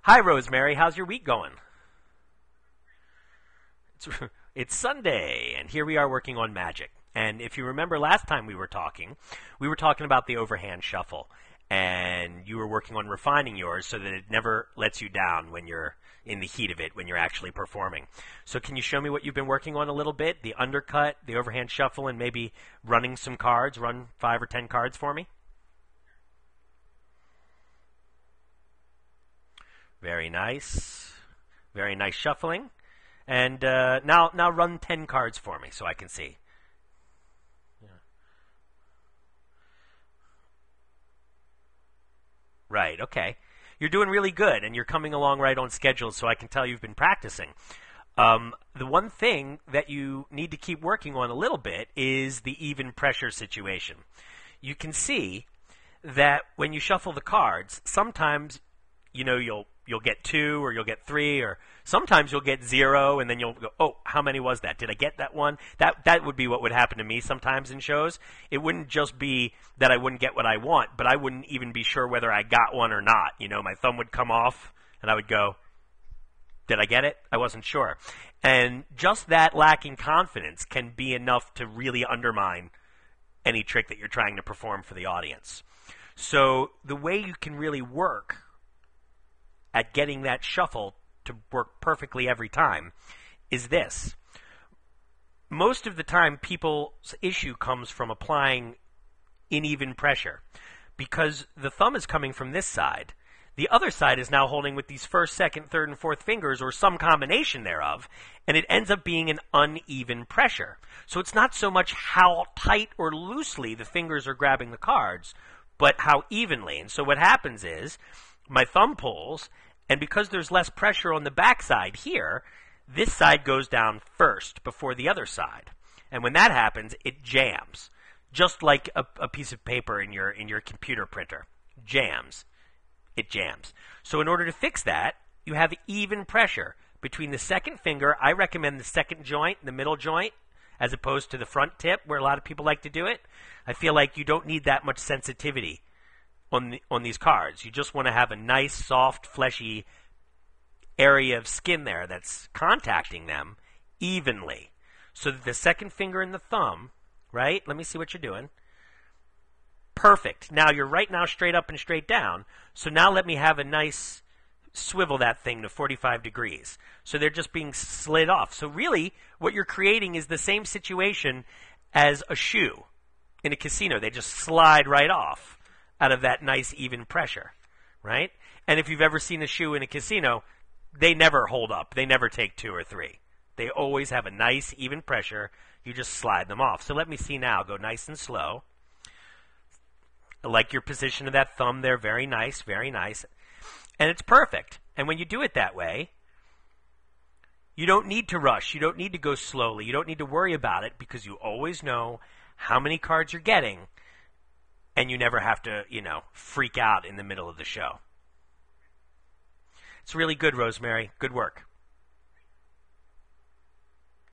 Hi, Rosemary. How's your week going? It's, it's Sunday, and here we are working on magic. And if you remember last time we were talking about the overhand shuffle. And you were working on refining yours so that it never lets you down when you're in the heat of it, when you're actually performing. So can you show me what you've been working on a little bit? The undercut, the overhand shuffle, and maybe running some cards, run 5 or 10 cards for me? Very nice. Very nice shuffling. And now run 10 cards for me so I can see. Yeah. Right, okay. You're doing really good, and you're coming along right on schedule, so I can tell you've been practicing. The one thing that you need to keep working on a little bit is the even pressure situation. You can see that when you shuffle the cards, sometimes you'll get 2 or you'll get 3, or sometimes you'll get 0, and then you'll go, oh, how many was that? Did I get that one? That would be what would happen to me sometimes in shows. It wouldn't just be that I wouldn't get what I want, but I wouldn't even be sure whether I got one or not. My thumb would come off, and I would go, did I get it? I wasn't sure. And just that lacking confidence can be enough to really undermine any trick that you're trying to perform for the audience. So the way you can really work at getting that shuffle to work perfectly every time is this. Most of the time, people's issue comes from applying uneven pressure because the thumb is coming from this side. The other side is now holding with these first, second, third, and fourth fingers, or some combination thereof, and it ends up being an uneven pressure. So it's not so much how tight or loosely the fingers are grabbing the cards, but how evenly. And so what happens is my thumb pulls, and because there's less pressure on the back side here, this side goes down first before the other side. And when that happens, it jams, just like a piece of paper in your computer printer. Jams. It jams. So in order to fix that, you have even pressure between the second finger. I recommend the second joint, the middle joint, as opposed to the front tip, where a lot of people like to do it. I feel like you don't need that much sensitivity on these cards. You just want to have a nice, soft, fleshy area of skin there that's contacting them evenly. So that the second finger and the thumb, right? Let me see what you're doing. Perfect. Now you're right now straight up and straight down. So now let me have a nice swivel that thing to 45 degrees. So they're just being slid off. So really what you're creating is the same situation as a shoe in a casino. They just slide right off out of that nice even pressure, right? And if you've ever seen a shoe in a casino, they never hold up. They never take 2 or 3. They always have a nice even pressure. You just slide them off. So let me see now. Go nice and slow. I like your position of that thumb there. Very nice, very nice. And it's perfect. And when you do it that way, you don't need to rush. You don't need to go slowly. You don't need to worry about it because you always know how many cards you're getting, and you never have to, freak out in the middle of the show. It's really good, Rosemary. Good work.